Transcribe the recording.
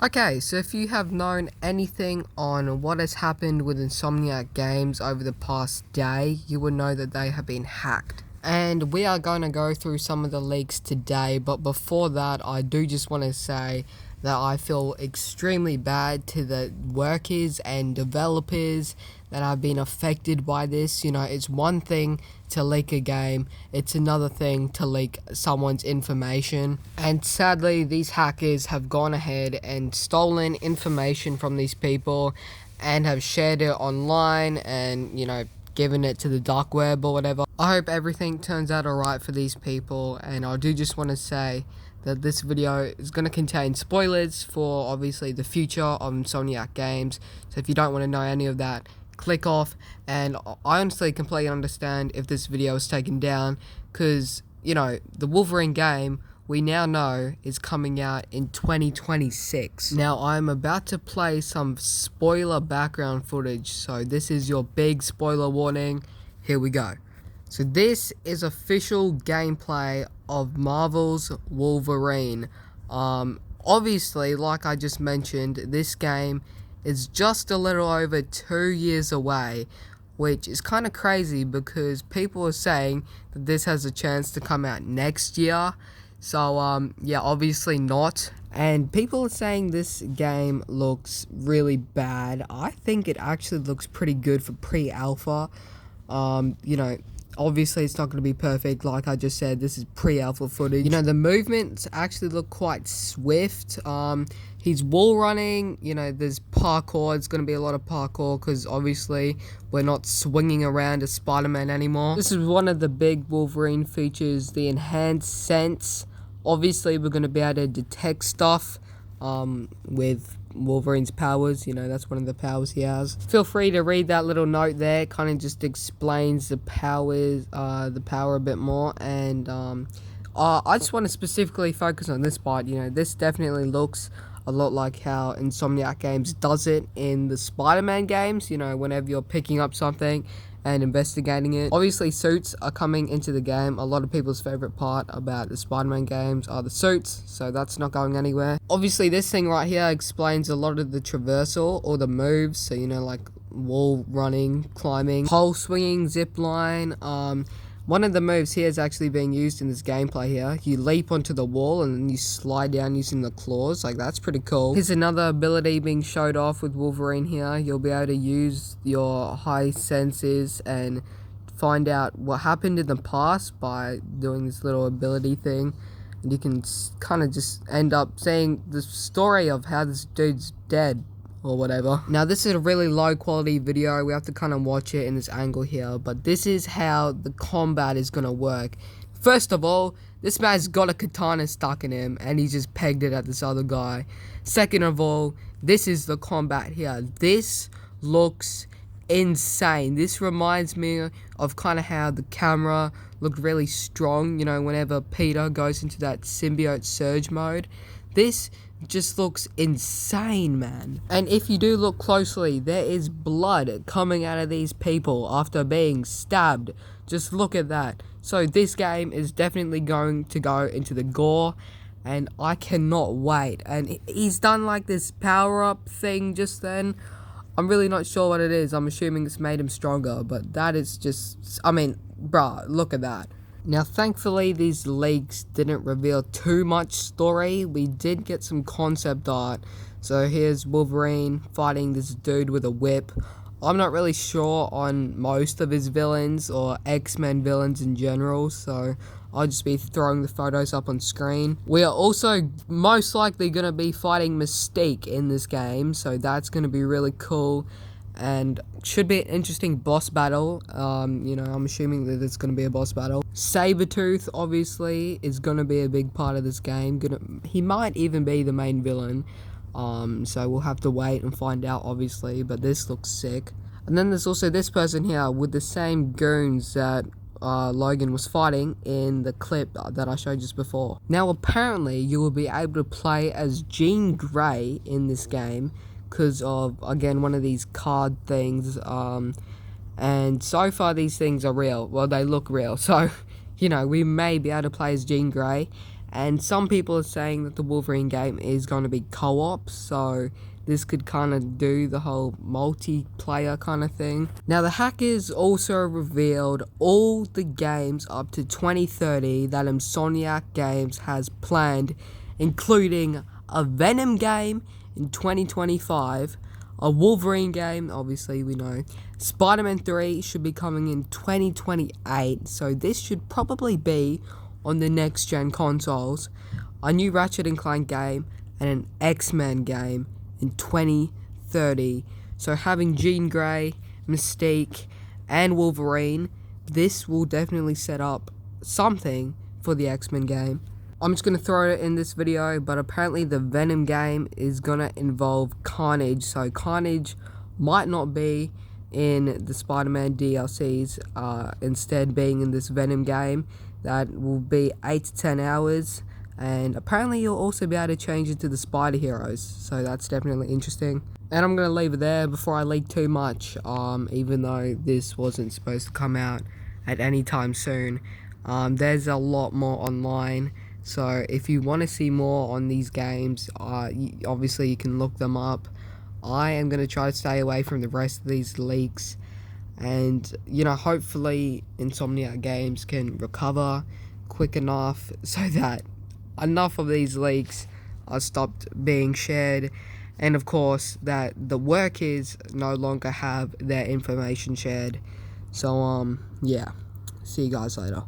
Okay, so if you have known anything on what has happened with Insomniac Games over the past day, you will know that they have been hacked. And we are going to go through some of the leaks today, but before that, I do just want to say that I feel extremely bad to the workers and developers that have been affected by this. You know, it's one thing to leak a game, it's another thing to leak someone's information. And sadly, these hackers have gone ahead and stolen information from these people and have shared it online and, given it to the dark web or whatever. I hope everything turns out alright for these people, and I do just want to say that this video is going to contain spoilers for obviously the future of Insomniac Games. So if you don't want to know any of that, click off. And I honestly completely understand if this video is taken down, because the Wolverine game we now know is coming out in 2026. Now I'm about to play some spoiler background footage, so this is your big spoiler warning. Here we go. So this is official gameplay of Marvel's Wolverine. Obviously, like I just mentioned, this game is just a little over 2 years away, which is kind of crazy because people are saying that this has a chance to come out next year. So, yeah, obviously not. And people are saying this game looks really bad. I think it actually looks pretty good for pre-alpha. Obviously it's not going to be perfect. Like I just said, this is pre-alpha footage. The movements actually look quite swift. He's wall running. There's parkour. It's going to be a lot of parkour because obviously we're not swinging around as Spider-Man anymore. This is one of the big Wolverine features, the enhanced sense. Obviously we're going to be able to detect stuff with Wolverine's powers. That's one of the powers he has. Feel free to read that little note there. Kind of just explains the powers, the power a bit more. And I just want to specifically focus on this part. This definitely looks a lot like how Insomniac Games does it in the Spider-Man games. Whenever you're picking up something and investigating it. Obviously suits are coming into the game. A lot of people's favorite part about the Spider-Man games are the suits, so that's not going anywhere. Obviously this thing right here explains a lot of the traversal or the moves, so like wall running, climbing, pole swinging, zip line. One of the moves here is actually being used in this gameplay here. You leap onto the wall and then you slide down using the claws. Like, that's pretty cool. Here's another ability being showed off with Wolverine here. You'll be able to use your high senses and find out what happened in the past by doing this little ability thing. And you can kind of just end up seeing the story of how this dude's dead or whatever. Now this is a really low quality video. We have to kind of watch it in this angle here, but this is how the combat is gonna work. First of all, this man's got a katana stuck in him and he just pegged it at this other guy. Second of all, this is the combat here. This looks insane. This reminds me of kind of how the camera looked really strong, whenever Peter goes into that symbiote surge mode. This just looks insane, man. And if you do look closely, there is blood coming out of these people after being stabbed. Just look at that. So this game is definitely going to go into the gore, and I cannot wait. And he's done like this power-up thing just then. I'm really not sure what it is. I'm assuming it's made him stronger, but that is just, bruh, look at that. Now, thankfully, these leaks didn't reveal too much story. We did get some concept art. So here's Wolverine fighting this dude with a whip. I'm not really sure on most of his villains or X-Men villains in general, so I'll just be throwing the photos up on screen. We are also most likely going to be fighting Mystique in this game, so that's going to be really cool. And should be an interesting boss battle. I'm assuming that it's going to be a boss battle. Sabretooth, obviously, is going to be a big part of this game. He might even be the main villain. So we'll have to wait and find out, obviously. But this looks sick. And then there's also this person here with the same goons that Logan was fighting in the clip that I showed just before. Now, apparently, you will be able to play as Jean Grey in this game, because of, again, one of these card things, and so far these things are real. Well, they look real, so we may be able to play as Jean Grey. And some people are saying that the Wolverine game is going to be co-op, so this could kind of do the whole multiplayer kind of thing. Now, the hackers also revealed all the games up to 2030 that Insomniac Games has planned, including a Venom game in 2025, a Wolverine game, obviously we know. Spider-Man 3 should be coming in 2028, so this should probably be on the next gen consoles. A new Ratchet & Clank game and an X-Men game in 2030. So having Jean Grey, Mystique, and Wolverine, this will definitely set up something for the X-Men game. I'm just going to throw it in this video, but apparently the Venom game is going to involve Carnage. So Carnage might not be in the Spider-Man DLCs, instead being in this Venom game that will be 8 to 10 hours. And apparently you'll also be able to change into the Spider Heroes, so that's definitely interesting. And I'm going to leave it there before I leak too much, even though this wasn't supposed to come out at any time soon. There's a lot more online, so if you want to see more on these games, obviously you can look them up. I am going to try to stay away from the rest of these leaks, and hopefully Insomniac Games can recover quick enough so that enough of these leaks are stopped being shared, and of course that the workers no longer have their information shared. So yeah, see you guys later.